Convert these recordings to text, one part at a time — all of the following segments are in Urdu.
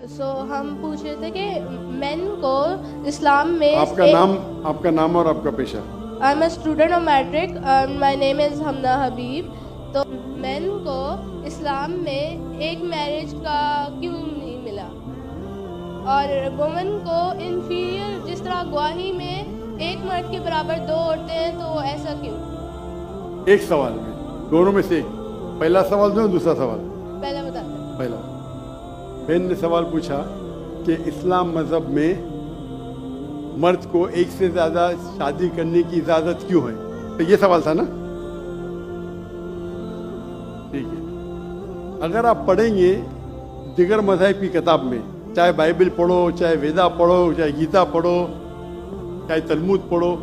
ہم پوچھ رہے تھے کہ مین کو اسلام میں آپ کا نام اور آپ کا پیشہ؟ I am a student of matric and my name is Hamda Habib. تو مین کو اسلام میں ایک میرج کا کیوں نہیں ملا اور وومن کو انفیریئر، جس طرح گواہی میں ایک مرد کے برابر 2 عورتیں ہیں، تو ایسا کیوں؟ ایک سوال میں دونوں میں سے ایک. پہلا سوال دو، دوسرا سوال. پہلا بتا دیں. پہلا بہن نے سوال پوچھا کہ اسلام مذہب میں مرد کو ایک سے زیادہ شادی کرنے کی اجازت کیوں ہے؟ تو یہ سوال تھا نا. ٹھیک ہے. اگر آپ پڑھیں گے دیگر مذاہب کی کتاب میں، چاہے بائبل پڑھو، چاہے ویدا پڑھو، چاہے گیتا پڑھو، چاہے تلمود پڑھو،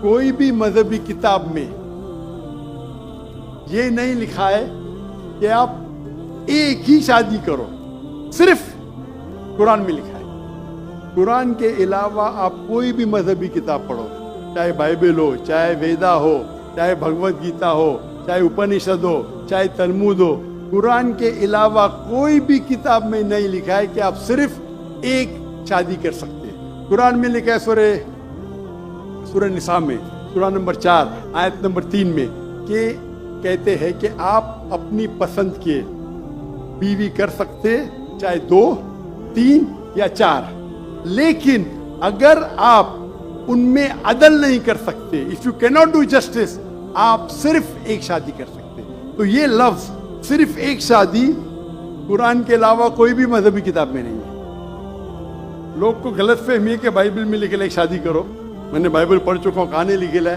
کوئی بھی مذہبی کتاب میں یہ نہیں لکھا ہے کہ آپ ایک ہی شادی کرو. صرف قرآن میں لکھا ہے. قرآن کے علاوہ آپ کوئی بھی مذہبی کتاب پڑھو، چاہے بائبل ہو، چاہے ویدا ہو، چاہے بھگوت گیتا ہو، چاہے اپنشد ہو، چاہے تلمود ہو، قرآن کے علاوہ کوئی بھی کتاب میں نہیں لکھا ہے کہ آپ صرف ایک شادی کر سکتے. قرآن میں لکھا ہے سورہ نساء میں، سورہ نمبر 4 آیت نمبر 3 میں، کہ کہتے ہیں کہ آپ اپنی پسند کے بیوی کر سکتے، چاہے 2، 3 یا 4. لیکن اگر آپ ان میں عدل نہیں کر سکتے، if you cannot do justice، آپ صرف ایک شادی کر سکتے. تو یہ لفظ صرف ایک شادی قرآن کے علاوہ کوئی بھی مذہبی کتاب میں نہیں ہے. لوگ کو غلط فہمی ہے کہ بائبل میں لکھے ایک شادی کرو. میں نے بائبل پڑھ چکا ہوں، کہاں لکھے ہے؟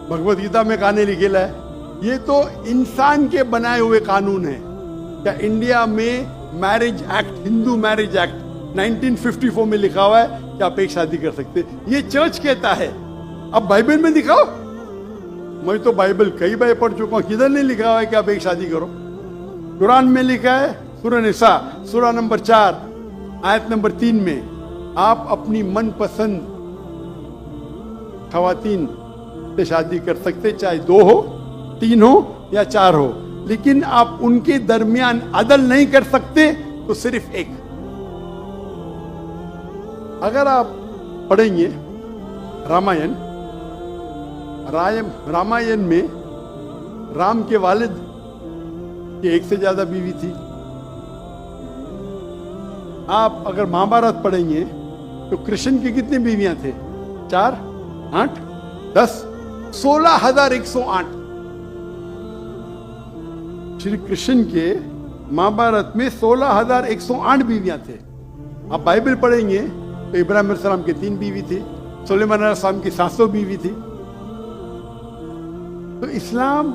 بھگوت گیتا میں کہاں لکھے ہے؟ یہ تو انسان کے بنائے ہوئے قانون ہیں. کیا انڈیا میں میرج ایکٹ، ہندو میرج ایکٹ 1954 میں لکھا ہوا ہے کہ آپ ایک شادی کر سکتے؟ یہ چرچ کہتا ہے. اب بائبل میں دکھاؤ. میں تو بائبل کئی بار پڑھ چکا ہوں، کدھر نہیں لکھا ہوا ہے کہ آپ ایک شادی کرو. قرآن میں لکھا ہے سورہ نساء سورہ نمبر 4 آیت نمبر 3 میں، آپ اپنی من پسند خواتین سے شادی کر سکتے، چاہے 2 ہو، 3 ہو یا 4 ہو. لیکن آپ ان کے درمیان عدل نہیں کر سکتے، تو صرف ایک. اگر آپ پڑھیں گے رامائن میں رام کے والد کی ایک سے زیادہ بیوی تھی. آپ اگر مہابھارت پڑھیں گے تو کرشن کی کتنی بیویاں تھے؟ 4، 8، 10، 16,108. شری کرشن کے مہابھارت میں 16,108 بیویاں تھے. آپ بائبل پڑھیں گے تو ابراہیم علیہ السلام کی 3 بیوی تھی، سلیمان علیہ السلام کی 700 بیوی تھی. تو اسلام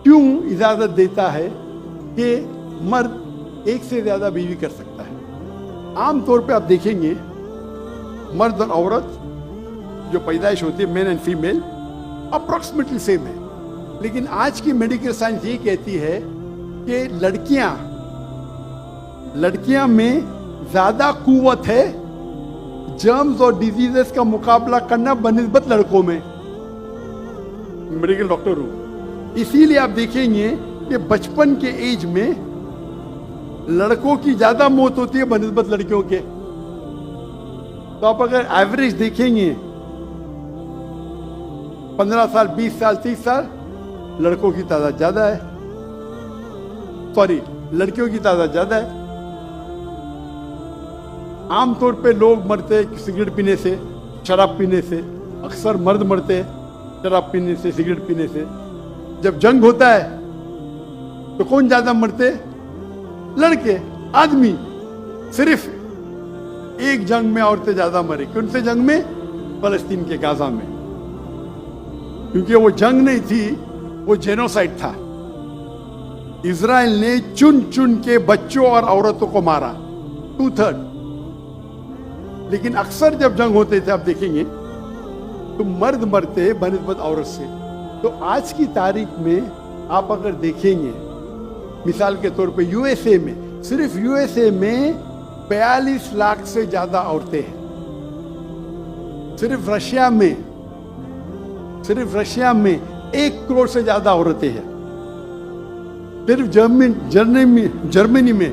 کیوں اجازت دیتا ہے کہ مرد ایک سے زیادہ بیوی کر سکتا ہے؟ عام طور پہ آپ دیکھیں گے مرد اور عورت جو پیدائش ہوتی ہے، مین اینڈ فیمیل، اپروکسیمیٹلی سیم ہے. لیکن آج کی میڈیکل سائنس یہ کہتی ہے کہ لڑکیاں میں زیادہ قوت ہے جرمز اور ڈیزیزز کا مقابلہ کرنا بنسبت لڑکوں میں. میڈیکل ڈاکٹر ہوں، اسی لیے آپ دیکھیں گے کہ بچپن کے ایج میں لڑکوں کی زیادہ موت ہوتی ہے بنسبت لڑکیوں کے. تو آپ اگر ایوریج دیکھیں گے 15 سال، 20 سال، 30 سال، لڑکوں کی تعداد زیادہ ہے، لڑکیوں کی تعداد زیادہ ہے. عام طور پہ لوگ مرتے سگریٹ پینے سے، شراب پینے سے. اکثر مرد مرتے شراب پینے سے، سگریٹ پینے سے. جب جنگ ہوتا ہے تو کون زیادہ مرتے؟ لڑکے، آدمی. صرف ایک جنگ میں عورتیں زیادہ مرے. کون سے جنگ میں؟ فلسطین کے غزہ میں. کیونکہ وہ جنگ نہیں تھی، وہ جینوسائیڈ تھا. اسرائیل نے چن کے بچوں اور عورتوں کو مارا، 2/3. لیکن اکثر جب جنگ ہوتے تھے آپ دیکھیں گے تو مرد مرتے بنسبت عورت سے. تو آج کی تاریخ میں آپ اگر دیکھیں گے، مثال کے طور پہ یو ایس اے میں، صرف یو ایس اے میں 42 لاکھ سے زیادہ عورتیں ہیں. صرف رشیا میں 1 کروڑ سے زیادہ عورتیں ہیں. صرف جرمنی میں